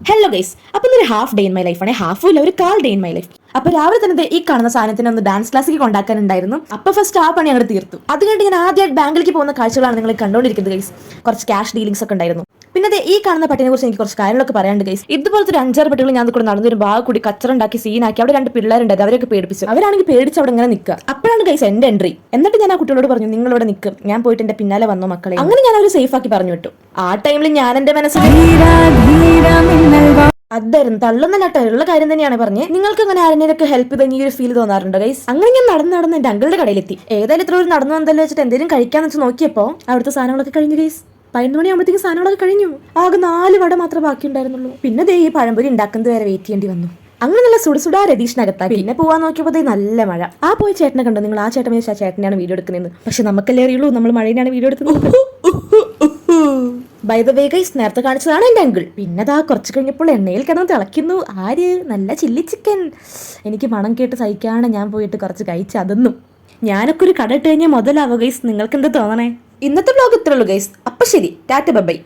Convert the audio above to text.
Hello guys, അപ്പോൾ ഒരു half day in my life ആണ്, ഹാഫും ഇല്ല ഒരു കാൽ ഡേ ഇൻ മൈ ലൈഫ്. അപ്പൊ രാവിലെ തന്നെ ഈ കാണുന്ന സാധനത്തിന് ഒന്ന് ഡാൻസ് ക്ലാസ്സിലേക്ക് കൊണ്ടാക്കാനുണ്ടായിരുന്നു. അപ്പൊ ഫസ്റ്റ് ആ പണി അങ്ങോട്ട് തീർത്തു. അത് കഴിഞ്ഞിട്ട് ഞാൻ ആദ്യമായിട്ട് ബാങ്കിലേക്ക് പോകുന്ന കാഴ്ചകളാണ് നിങ്ങൾ കണ്ടുകൊണ്ടിരിക്കുന്നത് ഗൈസ്. കുറച്ച് ക്യാഷ് ഡീലിംഗ്സ് ഒക്കെ ഉണ്ടായിരുന്നു. പിന്നെ ഈ കാണുന്ന പട്ടിനെ കുറിച്ച് എനിക്ക് കുറച്ച് കാര്യങ്ങളൊക്കെ പറയാണ്ട് ഗൈസ്. ഇതുപോലത്തെ ഒരു 5-6 പട്ടികൾ ഞാൻ കൂടെ നടന്നു ഒരു ഭാഗം കൂടി കച്ചറുണ്ടാക്കി സീനാക്കി. അവിടെ 2 പിള്ളേരുണ്ടായത്, അവരൊക്കെ പേടിപ്പിച്ചു. അവരാണെങ്കിൽ പേടിച്ച് അവിടെ ഇങ്ങനെ നിൽക്കുക. അപ്പോഴാണ് ഗൈസ് എന്റെ എൻട്രി. എന്നിട്ട് ഞാൻ ആ കുട്ടികളോട് പറഞ്ഞു, നിങ്ങൾ ഇവിടെ നിൽക്കും, ഞാൻ പോയിട്ട് എന്റെ പിന്നാലെ വന്നു മക്കളെ. അങ്ങനെ ഞാൻ അവർ സേഫ് ആക്കി പറഞ്ഞു വിട്ടു. ആ ടൈമിൽ ഞാൻ എന്റെ മനസ്സിൽ അതായിരുന്നു തള്ളുന്നല്ലാട്ടോ, ഉള്ള കാര്യം തന്നെയാണ് പറഞ്ഞത്. നിങ്ങൾക്ക് അങ്ങനെ ആരെയൊക്കെ ഹെൽപ്പ് ചെയ്ത് ഈ ഒരു ഫീൽ തോന്നാറുണ്ടോ ഗൈസ്? അങ്ങനെ ഞാൻ നടന്ന് എന്റെ അങ്കിളുടെ കടയിലെത്തി. ഏതായാലും ഇത്ര ഒരു നടന്നു വന്നല്ലോ വെച്ചിട്ട് എന്തെങ്കിലും കഴിക്കാന്ന് വെച്ച് നോക്കിയപ്പോ അവിടുത്തെ സാധനങ്ങളൊക്കെ കഴിഞ്ഞു ഗൈസ്. 11 മണിയാകുമ്പോഴത്തേക്ക് സാധനങ്ങളൊക്കെ കഴിഞ്ഞു. ആകെ 4 വട മാത്രമേ ബാക്കി ഉണ്ടായിരുന്നുള്ളൂ. പിന്നെ ഈ പഴംപൊരി ഉണ്ടാക്കുന്നത് വരെ വെയിറ്റ് ചെയ്യേണ്ടി വന്നു. അങ്ങനെ നല്ല സുടുസുടാ രതീഷിനകത്താക്കി. പിന്നെ പോവാൻ നോക്കിയപ്പോൾ നല്ല മഴ. ആ പോയ ചേട്ടനെ കണ്ടോ നിങ്ങൾ? ആ ചേട്ടൻ വിചാരിച്ച ആ ചേട്ടനെയാണ് വീഡിയോ എടുക്കുന്നത്. പക്ഷെ നമുക്കല്ലേ അറിയുള്ളൂ നമ്മൾ മഴയിലാണ് വീഡിയോ എടുക്കുന്നത്. ബൈ ദ വേ ഗൈസ്, നേരത്തെ കാണിച്ചതാണ് എന്റെ അങ്കിൾ. പിന്നെ കുറച്ച് കഴിഞ്ഞപ്പോൾ എണ്ണയിൽ കിടന്ന് തിളയ്ക്കുന്നു. ആര്? നല്ല ചില്ലി ചിക്കൻ. എനിക്ക് മണം കേട്ട് സഹിക്കാണ് ഞാൻ പോയിട്ട് കുറച്ച് കഴിച്ച് അതൊന്നും. ഞാനൊക്കെ ഒരു കട ഇട്ട് കഴിഞ്ഞാൽ മുതലാവോ ഗൈസ്? നിങ്ങൾക്ക് എന്താ തോന്നണേ? ഇന്നത്തെ വ്ലോഗ് ഇത്രയുള്ളൂ ഗൈസ്. അപ്പൊ ശരി, ടാറ്റ ബൈ.